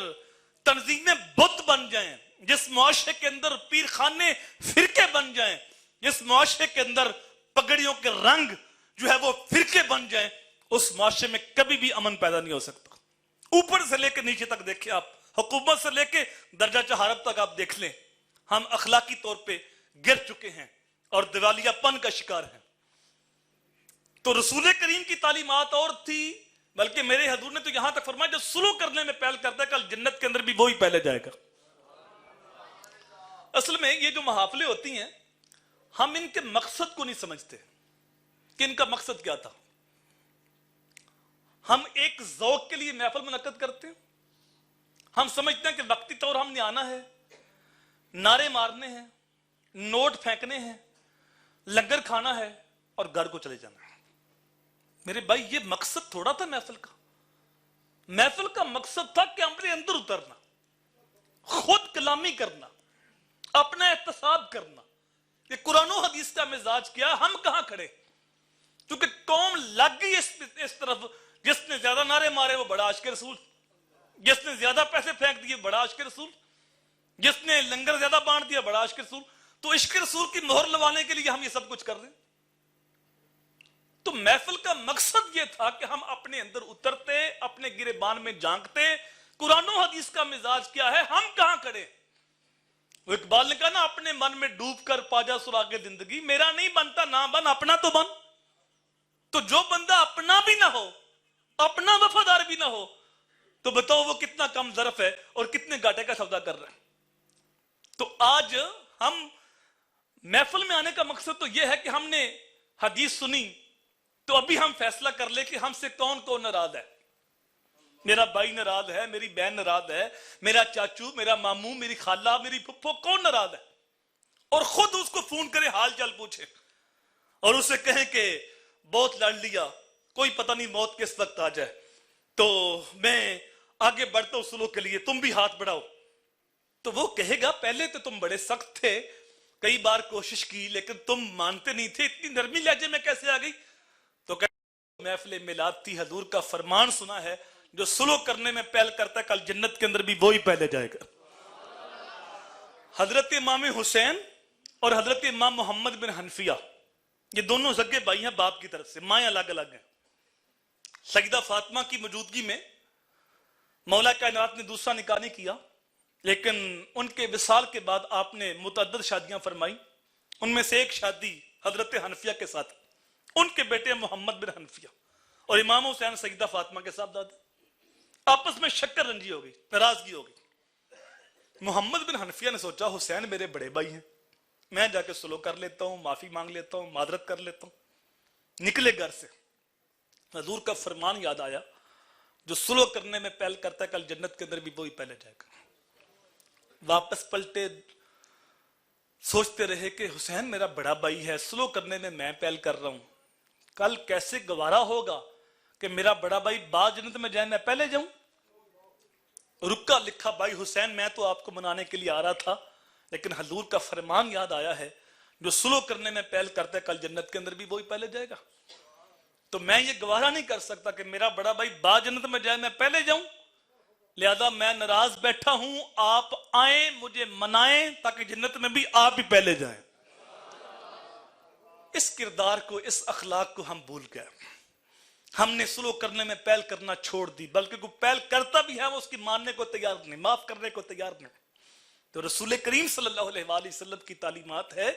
تنظیمیں بت بن جائیں، جس معاشرے کے اندر پیر خانے فرقے بن جائیں، جس معاشرے کے اندر پگڑیوں کے رنگ جو ہے وہ فرقے بن جائیں، اس معاشرے میں کبھی بھی امن پیدا نہیں ہو سکتا. اوپر سے لے کے نیچے تک دیکھیں آپ، حکومت سے لے کے درجہ چہارت تک آپ دیکھ لیں، ہم اخلاقی طور پہ گر چکے ہیں اور دیوالیہ پن کا شکار ہیں. تو رسول کریم کی تعلیمات اور تھی، بلکہ میرے حضور نے تو یہاں تک فرمایا جو سلوک کرنے میں پہل کرتا ہے کل جنت کے اندر بھی وہی پہلے جائے گا. اصل میں یہ جو محافلیں ہوتی ہیں ہم ان کے مقصد کو نہیں سمجھتے کہ ان کا مقصد کیا تھا. ہم ایک ذوق کے لیے محفل منعقد کرتے ہیں، ہم سمجھتے ہیں کہ وقتی طور ہم نے آنا ہے، نعرے مارنے ہیں، نوٹ پھینکنے ہیں، لنگر کھانا ہے اور گھر کو چلے جانا ہے۔ میرے بھائی یہ مقصد تھوڑا تھا محفل کا۔ محفل کا مقصد تھا کہ اپنے اندر اترنا، خود کلامی کرنا، اپنا احتساب کرنا۔ یہ قرآن و حدیث کا مزاج کیا، ہم کہاں کھڑے؟ کیونکہ قوم لگ گئی اس طرف، جس نے زیادہ نعرے مارے وہ بڑا عاشق رسول، جس نے زیادہ پیسے پھینک دیے بڑا عاشق رسول، جس نے لنگر زیادہ بانٹ دیا بڑا عاشق رسول۔ تو عشق رسول کی مہر لوانے کے لیے ہم یہ سب کچھ کر رہے ہیں۔ تو محفل کا مقصد یہ تھا کہ ہم اپنے اندر اترتے، اپنے گریبان میں جھانکتے، قرآن و حدیث کا مزاج کیا ہے، ہم کہاں کھڑے؟ وہ اقبال نے کہا نا، اپنے من میں ڈوب کر پاجا سراغ زندگی، میرا نہیں بنتا نہ بن، اپنا تو بن۔ تو جو بندہ اپنا بھی نہ ہو، اپنا وفادار بھی نہ ہو، تو بتاؤ وہ کتنا کم ظرف ہے اور کتنے گھاٹے کا سودا کر رہا ہے۔ تو آج ہم محفل میں آنے کا مقصد تو یہ ہے کہ ہم نے حدیث سنی تو ابھی ہم فیصلہ کر لیں کہ ہم سے کون کون ناراض ہے۔ میرا بھائی ناراض ہے، میری بہن ناراض ہے، میرا چاچو، میرا ماموں، میری خالہ، میری پھپھو، کون ناراض ہے؟ اور خود اس کو فون کرے، حال چال پوچھے اور اسے کہیں کہ بہت لڑ لیا، کوئی پتہ نہیں موت کس وقت آ جائے، تو میں آگے بڑھتا ہوں سلوک کے لیے، تم بھی ہاتھ بڑھاؤ۔ تو وہ کہے گا پہلے تو تم بڑے سخت تھے، کئی بار کوشش کی لیکن تم مانتے نہیں تھے، اتنی نرمی لہجے میں کیسے آ گئی؟ تو محفل میلاد تھی، حضور کا فرمان سنا ہے، جو سلوک کرنے میں پہل کرتا ہے کل جنت کے اندر بھی وہی پہلے جائے گا۔ حضرت امام حسین اور حضرت امام محمد بن حنفیہ، یہ دونوں سگے بھائی ہیں باپ کی طرف سے، مائیں الگ الگ ہیں۔ سیدہ فاطمہ کی موجودگی میں مولا کائنات نے دوسرا نکاح نہیں کیا، لیکن ان کے وصال کے بعد آپ نے متعدد شادیاں فرمائی۔ ان میں سے ایک شادی حضرت حنفیہ کے ساتھ، ان کے بیٹے محمد بن حنفیہ اور امام حسین سیدہ فاطمہ کے ساتھ دادے، آپس میں شکر رنجی ہو گئی، ناراضگی ہو گئی۔ محمد بن حنفیہ نے سوچا حسین میرے بڑے بھائی ہیں، میں جا کے سلو کر لیتا ہوں، معافی مانگ لیتا ہوں، معذرت کر لیتا ہوں۔ نکلے گھر سے، حضور کا فرمان یاد آیا، جو سلو کرنے میں پہل کرتا ہے کل جنت کے اندر بھی وہی پہلے جائے گا۔ واپس پلٹے، سوچتے رہے کہ حسین میرا بڑا بھائی ہے، سلو کرنے میں پہل کر رہا ہوں، کل کیسے گوارا ہوگا کہ میرا بڑا بھائی بعد جنت میں جائے میں پہلے جاؤں؟ رکا لکھا بھائی حسین میں تو آپ کو منانے کے لیے آ رہا تھا، لیکن حضور کا فرمان یاد آیا ہے، جو سلو کرنے میں پہل کرتا ہے کل جنت کے اندر بھی وہی پہلے جائے گا۔ تو میں یہ گوارا نہیں کر سکتا کہ میرا بڑا بھائی بعد جنت میں جائے میں پہلے جاؤں، لہذا میں ناراض بیٹھا ہوں، آپ آئیں مجھے منائیں تاکہ جنت میں بھی آپ ہی پہلے جائیں۔ اس کردار کو، اس اخلاق کو ہم بھول گئے، ہم نے سلو کرنے میں پہل کرنا چھوڑ دی، بلکہ کوئی پہل کرتا بھی ہے وہ اس کی ماننے کو تیار نہیں، معاف کرنے کو تیار نہیں۔ تو رسول کریم صلی اللہ علیہ وآلہ وسلم کی تعلیمات ہے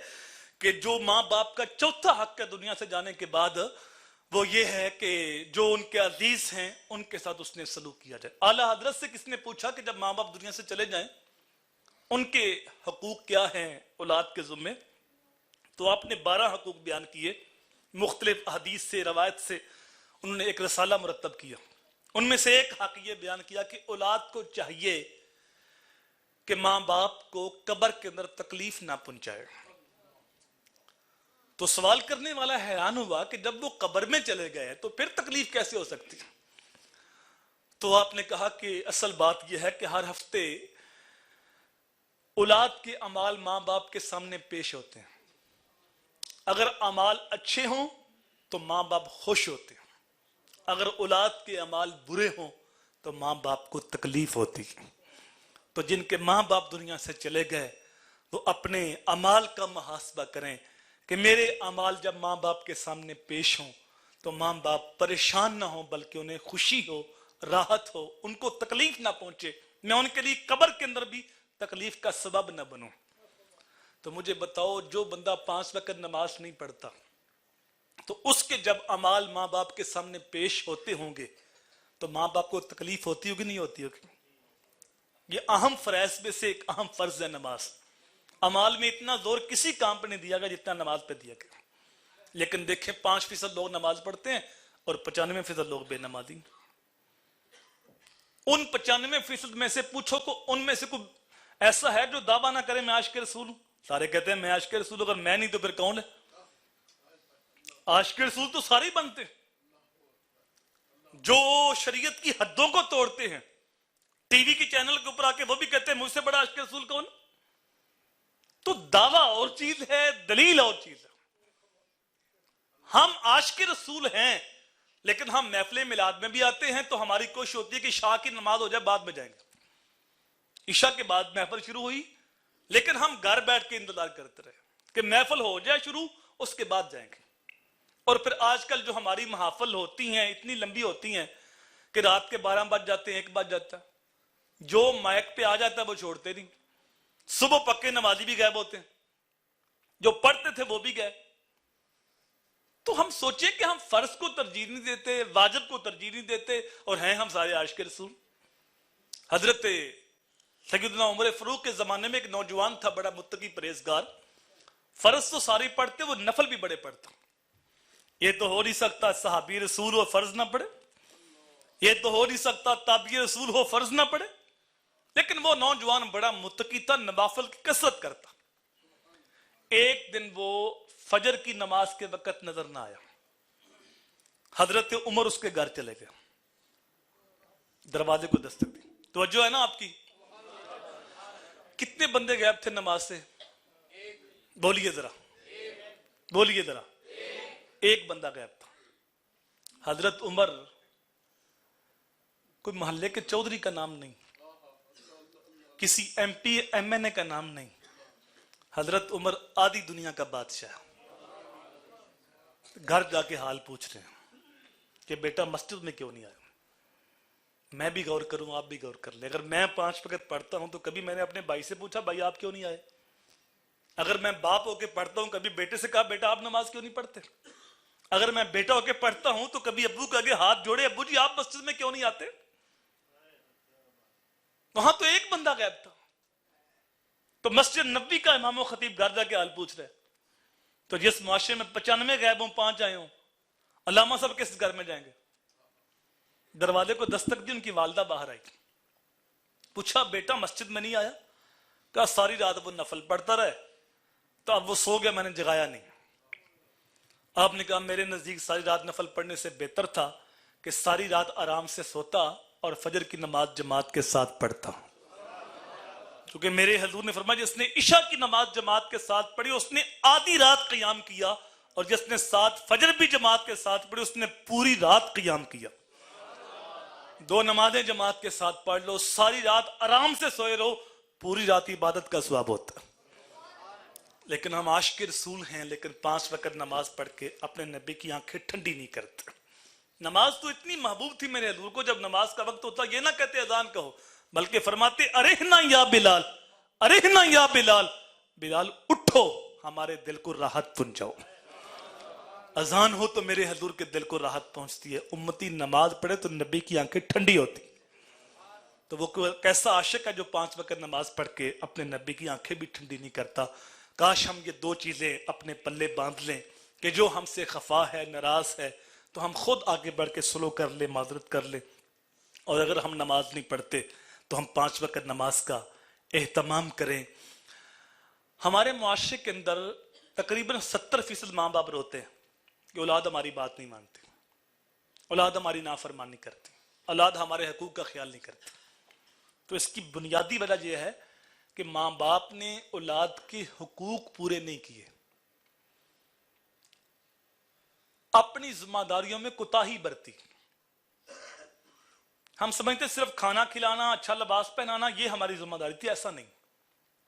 کہ جو ماں باپ کا چوتھا حق ہے دنیا سے جانے کے بعد، وہ یہ ہے کہ جو ان کے عزیز ہیں ان کے ساتھ اس نے سلوک کیا جائے۔ اعلیٰ حضرت سے کس نے پوچھا کہ جب ماں باپ دنیا سے چلے جائیں ان کے حقوق کیا ہیں اولاد کے ذمے، تو آپ نے 12 حقوق بیان کیے، مختلف حدیث سے، روایت سے انہوں نے ایک رسالہ مرتب کیا۔ ان میں سے ایک حق یہ بیان کیا کہ اولاد کو چاہیے کہ ماں باپ کو قبر کے اندر تکلیف نہ پہنچائے۔ تو سوال کرنے والا حیران ہوا کہ جب وہ قبر میں چلے گئے تو پھر تکلیف کیسے ہو سکتی؟ تو آپ نے کہا کہ اصل بات یہ ہے کہ ہر ہفتے اولاد کے اعمال ماں باپ کے سامنے پیش ہوتے ہیں، اگر اعمال اچھے ہوں تو ماں باپ خوش ہوتے ہیں، اگر اولاد کے اعمال برے ہوں تو ماں باپ کو تکلیف ہوتی ہے۔ تو جن کے ماں باپ دنیا سے چلے گئے وہ اپنے اعمال کا محاسبہ کریں کہ میرے اعمال جب ماں باپ کے سامنے پیش ہوں تو ماں باپ پریشان نہ ہوں، بلکہ انہیں خوشی ہو، راحت ہو، ان کو تکلیف نہ پہنچے، میں ان کے لیے قبر کے اندر بھی تکلیف کا سبب نہ بنوں۔ تو مجھے بتاؤ، جو بندہ 5 وقت نماز نہیں پڑھتا تو اس کے جب اعمال ماں باپ کے سامنے پیش ہوتے ہوں گے تو ماں باپ کو تکلیف ہوتی ہوگی نہیں ہوتی ہوگی؟ یہ اہم فرائض میں سے ایک اہم فرض ہے نماز۔ اعمال میں اتنا زور کسی کام پہ نہیں دیا گیا جتنا نماز پہ دیا گیا، لیکن دیکھیں 5% لوگ نماز پڑھتے ہیں اور 95% لوگ بے نمازی۔ ان 95% میں سے پوچھو کو ان میں سے کوئی ایسا ہے جو دعویٰ نہ کرے میں عاشق رسول ہوں؟ سارے کہتے ہیں میں عاشق رسول، اگر میں نہیں تو پھر کون ہے؟ عاشق رسول تو سارے ہی بنتے ہیں۔ جو شریعت کی حدوں کو توڑتے ہیں، ٹی وی کی چینل کے اوپر آ کے وہ بھی کہتے ہیں مجھ سے بڑا عاشق رسول کون؟ تو دعویٰ اور چیز ہے، دلیل اور چیز ہے۔ ہم عاشق رسول ہیں لیکن ہم محفل میلاد میں بھی آتے ہیں تو ہماری کوشش ہوتی ہے کہ عشاء کی نماز ہو جائے بعد میں جائیں گے۔ عشاء کے بعد محفل شروع ہوئی لیکن ہم گھر بیٹھ کے انتظار کرتے رہے کہ محفل ہو جائے شروع، اس کے بعد جائیں گے۔ اور پھر آج کل جو ہماری محافل ہوتی ہیں اتنی لمبی ہوتی ہیں کہ رات کے 12 بج جاتے ہیں، 1 بج جاتا ہے، جو مائک پہ آ جاتا ہے وہ چھوڑتے نہیں۔ صبح پکے نمازی بھی غائب ہوتے ہیں، جو پڑھتے تھے وہ بھی گئے۔ تو ہم سوچیں کہ ہم فرض کو ترجیح نہیں دیتے، واجب کو ترجیح نہیں دیتے، اور ہیں ہم سارے عاشق رسول۔ حضرت سیدنا عمر فاروق کے زمانے میں ایک نوجوان تھا، بڑا متقی پرہیزگار، فرض تو سارے پڑھتے، وہ نفل بھی بڑے پڑھتا۔ یہ تو ہو نہیں سکتا صحابی رسول ہو فرض نہ پڑھے، یہ تو ہو نہیں سکتا تابعی رسول ہو فرض نہ پڑھے، لیکن وہ نوجوان بڑا متقی تھا، نوافل کی کثرت کرتا۔ ایک دن وہ فجر کی نماز کے وقت نظر نہ آیا، حضرت عمر اس کے گھر چلے گئے، دروازے کو دستک دی۔ توجہ ہے نا آپ کی؟ کتنے بندے غائب تھے نماز سے؟ بولیے ذرا، بولیے ذرا۔ ایک بندہ غائب تھا۔ حضرت عمر کوئی محلے کے چودھری کا نام نہیں، کسی ایم پی ایم این اے کا نام نہیں، حضرت عمر آدھی دنیا کا بادشاہ۔ گھر جا کے حال پوچھ رہے ہیں کہ بیٹا مسجد میں کیوں نہیں آیا؟ میں بھی غور کروں، آپ بھی غور کر لیں۔ اگر میں 5 وقت پڑھتا ہوں تو کبھی میں نے اپنے بھائی سے پوچھا بھائی آپ کیوں نہیں آئے؟ اگر میں باپ ہو کے پڑھتا ہوں کبھی بیٹے سے کہا بیٹا آپ نماز کیوں نہیں پڑھتے؟ اگر میں بیٹا ہو کے پڑھتا ہوں تو کبھی ابو کے آگے ہاتھ جوڑے ابو جی آپ مسجد میں کیوں نہیں آتے؟ وہاں تو ایک بندہ غائب تھا، تو مسجد نبوی کا امام و خطیب گھر جا کے حال پوچھ رہے۔ تو جس معاشرے میں 95 غائب ہوں 5 آئے ہوں، علامہ صاحب کس گھر میں جائیں گے؟ دروازے کو دستک دی، ان کی والدہ باہر آئی، پوچھا بیٹا مسجد میں نہیں آیا؟ کہا ساری رات وہ نفل پڑھتا رہے، تو اب وہ سو گیا، میں نے جگایا نہیں۔ آپ نے کہا میرے نزدیک ساری رات نفل پڑھنے سے بہتر تھا کہ ساری رات آرام سے سوتا اور فجر کی نماز جماعت کے ساتھ پڑھتا، کیونکہ میرے حضور نے فرمایا جس نے عشاء کی نماز جماعت کے ساتھ پڑھی اس نے آدھی رات قیام کیا، اور جس نے ساتھ فجر بھی جماعت کے ساتھ پڑھی اس نے پوری رات قیام کیا۔ 2 نمازیں جماعت کے ساتھ پڑھ لو، ساری رات آرام سے سوئے رہو، پوری رات عبادت کا ثواب ہوتا ہے۔ لیکن ہم عاشق رسول ہیں لیکن 5 وقت نماز پڑھ کے اپنے نبی کی آنکھیں ٹھنڈی نہیں کرتے۔ نماز تو اتنی محبوب تھی میرے حضور کو، جب نماز کا وقت ہوتا یہ نہ کہتے اذان کہو، بلکہ فرماتے ارحنا یا بلال، ارحنا یا بلال، بلال اٹھو ہمارے دل کو راحت پہنچاؤ۔ اذان ہو تو میرے حضور کے دل کو راحت پہنچتی ہے، امتی نماز پڑھے تو نبی کی آنکھیں ٹھنڈی ہوتی۔ تو وہ کیسا عاشق ہے جو 5 وقت نماز پڑھ کے اپنے نبی کی آنکھیں بھی ٹھنڈی نہیں کرتا۔ کاش ہم یہ 2 چیزیں اپنے پلے باندھ لیں کہ جو ہم سے خفا ہے، ناراض ہے، تو ہم خود آگے بڑھ کے سلو کر لیں، معذرت کر لیں، اور اگر ہم نماز نہیں پڑھتے تو ہم 5 وقت نماز کا اہتمام کریں۔ ہمارے معاشرے کے اندر تقریباً 70% ماں باپ روتے ہیں کہ اولاد ہماری بات نہیں مانتی، اولاد ہماری نافرمانی کرتی، اولاد ہمارے حقوق کا خیال نہیں کرتی۔ تو اس کی بنیادی وجہ یہ ہے کہ ماں باپ نے اولاد کے حقوق پورے نہیں کیے، اپنی ذمہ داریوں میں کوتاہی برتی۔ ہم سمجھتے صرف کھانا کھلانا، اچھا لباس پہنانا یہ ہماری ذمہ داری تھی، ایسا نہیں۔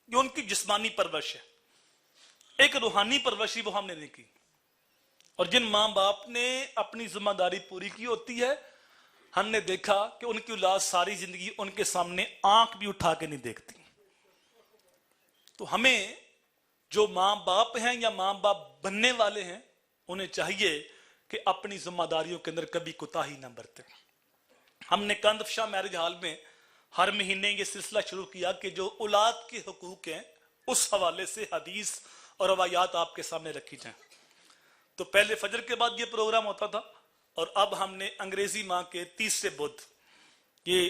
یہ ان کی جسمانی پرورش ہے، ایک روحانی پرورشی وہ ہم نے نہیں کی۔ اور جن ماں باپ نے اپنی ذمہ داری پوری کی ہوتی ہے، ہم نے دیکھا کہ ان کی اولاد ساری زندگی ان کے سامنے آنکھ بھی اٹھا کے نہیں دیکھتی۔ تو ہمیں جو ماں باپ ہیں یا ماں باپ بننے والے ہیں انہیں چاہیے کہ اپنی ذمہ داریوں کے اندر کبھی کوتاہی نہ برتیں۔ ہم نے کندفشا میرج ہال میں ہر مہینے یہ سلسلہ شروع کیا کہ جو اولاد کے حقوق ہیں اس حوالے سے حدیث اور روایات آپ کے سامنے رکھی جائیں۔ تو پہلے فجر کے بعد یہ پروگرام ہوتا تھا، اور اب ہم نے انگریزی ماہ کے 30 بدھ یہ